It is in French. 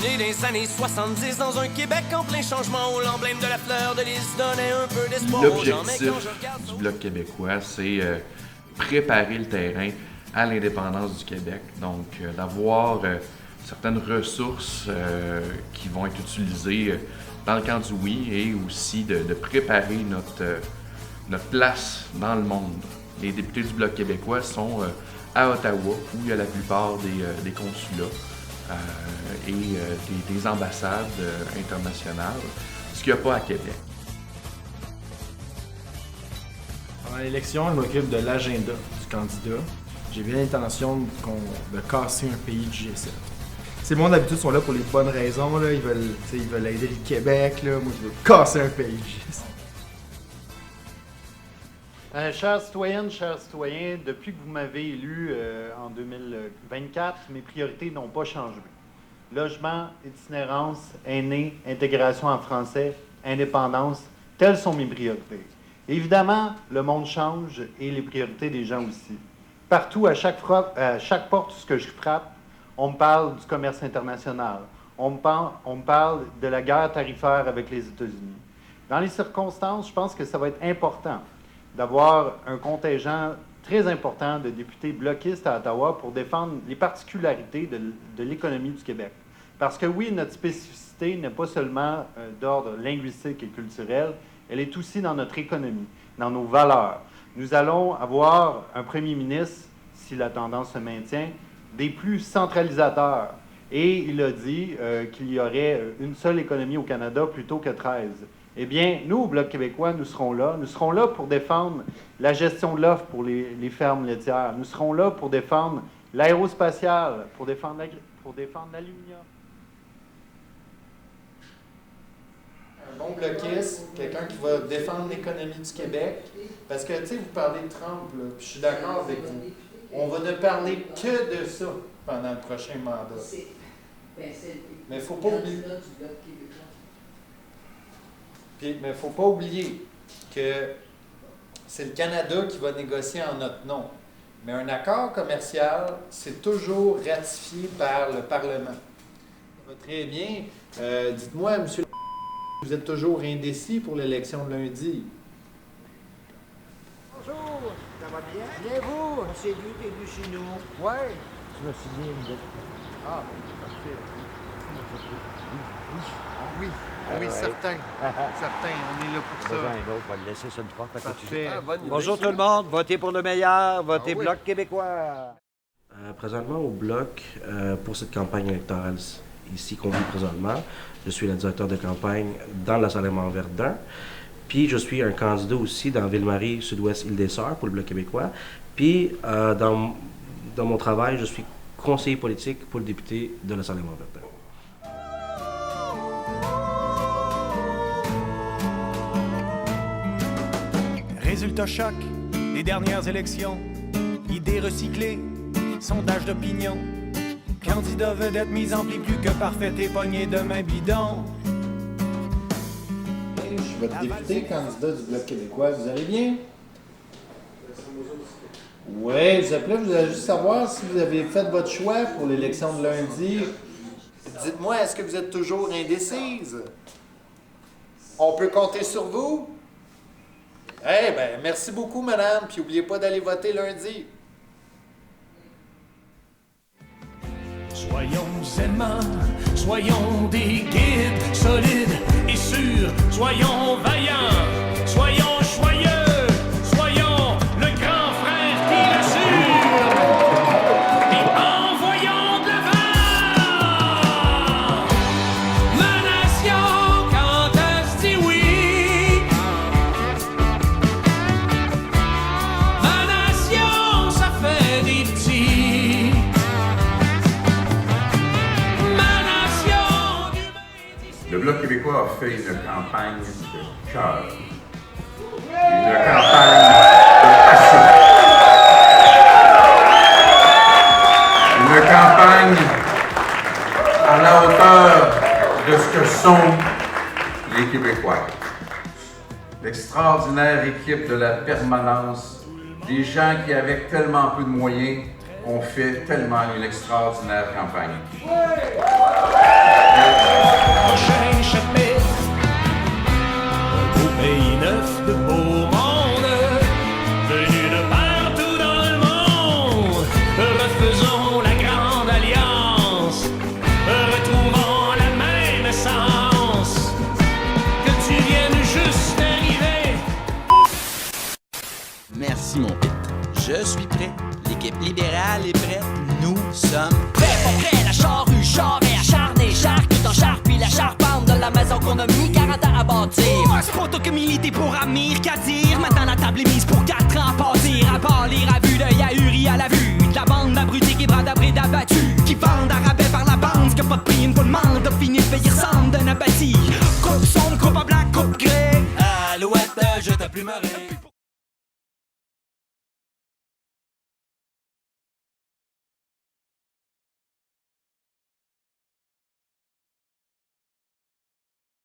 suis né dans les années 70 dans un Québec en plein changement où l'emblème de la fleur de lys donnait un peu d'espoir aux gens. Mais quand je regarde L'objectif du Bloc québécois, c'est préparer le terrain à l'indépendance du Québec. Donc, d'avoir certaines ressources qui vont être utilisées dans le camp du oui et aussi de préparer notre place dans le monde. Les députés du Bloc québécois sont à Ottawa, où il y a la plupart des consulats et des ambassades internationales, ce qu'il n'y a pas à Québec. Pendant l'élection, je m'occupe de l'agenda du candidat. J'ai bien l'intention de casser un pays du G7. Ces monde d'habitude sont là pour les bonnes raisons. Là. Ils veulent aider le Québec. Là. Moi, je veux casser un pays du G7. Chères citoyennes, chers citoyens, depuis que vous m'avez élu en 2024, mes priorités n'ont pas changé. Logement, itinérance, aînés, intégration en français, indépendance, telles sont mes priorités. Évidemment, le monde change et les priorités des gens aussi. Partout, à chaque porte où je frappe, on me parle du commerce international. On me parle de la guerre tarifaire avec les États-Unis. Dans les circonstances, je pense que ça va être important d'avoir un contingent très important de députés bloquistes à Ottawa pour défendre les particularités de l'économie du Québec. Parce que oui, notre spécificité n'est pas seulement d'ordre linguistique et culturel, elle est aussi dans notre économie, dans nos valeurs. Nous allons avoir un premier ministre, si la tendance se maintient, des plus centralisateurs. Et il a dit qu'il y aurait une seule économie au Canada plutôt que 13. Eh bien, nous, au Bloc québécois, nous serons là. Nous serons là pour défendre la gestion de l'offre pour les fermes laitières. Nous serons là pour défendre l'aérospatiale, pour défendre l'aluminium. Un bon bloquiste, quelqu'un qui va défendre l'économie du Québec. Parce que, tu sais, vous parlez de Trump, là, puis je suis d'accord avec vous. On va ne parler que de ça pendant le prochain mandat. Mais il faut pas oublier. Mais il ne faut pas oublier que c'est le Canada qui va négocier en notre nom. Mais un accord commercial, c'est toujours ratifié par le Parlement. Ça va très bien. Dites-moi, M. vous êtes toujours indécis pour l'élection de lundi. Bonjour, ça va bien? Bien vous? On s'est vu, t'es venu chez nous. Oui. Je me suis dit, vous êtes... Ah, parfait. Oui. Oui, certain. Certain, on est là pour ça. On va le laisser sur le porte à Parfait. Bonjour tout le monde, votez pour le meilleur, votez oui. Bloc québécois. Présentement au Bloc, pour cette campagne électorale ici qu'on vit présentement, je suis le directeur de campagne dans la Saint-Raymond-Verdun. Puis je suis un candidat aussi dans Ville-Marie, Sud-Ouest, Île-des-Sœurs pour le Bloc québécois. Puis dans mon travail, je suis conseiller politique pour le député de la Saint-Raymond-Verdun. Résultat choc des dernières élections, idées recyclées, sondage d'opinion, candidat vedette mise en pli plus que parfait et poignée de main bidon. Je suis votre député, candidat du Bloc québécois. Vous allez bien? Oui, je vous appelais, je voulais juste savoir si vous avez fait votre choix pour l'élection de lundi. Dites-moi, est-ce que vous êtes toujours indécise? On peut compter sur vous? Eh bien, merci beaucoup, madame, puis n'oubliez pas d'aller voter lundi. Soyons aimants, soyons des guides solides et sûrs, soyons vaillants, soyons joyeux, soyons le grand frère qui l'assure. Et envoyons de l'avant ma nation quand elle se dit oui. Ma nation, ça fait des petits. Le Bloc québécois a fait une campagne de cœur, une campagne de passion, une campagne à la hauteur de ce que sont les Québécois. L'extraordinaire équipe de la permanence, des gens qui, avec tellement peu de moyens, ont fait tellement une extraordinaire campagne. je suis prêt. L'équipe libérale est prête, nous sommes prêts. Pas prêts, la charrue, char et acharné, char tout en char, puis la charpente de la maison qu'on a mis 40 ans à bâtir. C'est pas toi que militer pour Amir qu'à dire. Maintenant la table est mise pour 4 ans à passer. À part lire à vue d'œil ahuri à la vue de la bande d'abrutis qui bras d'abré d'abattus, qui vendent à rabais par la bande, qui a pas de prix, une fois demande de finir de payer ressemble d'un abattis. Coupe sombre, coupe à blanc, coupe gré. Alouette, je t'ai plus marré.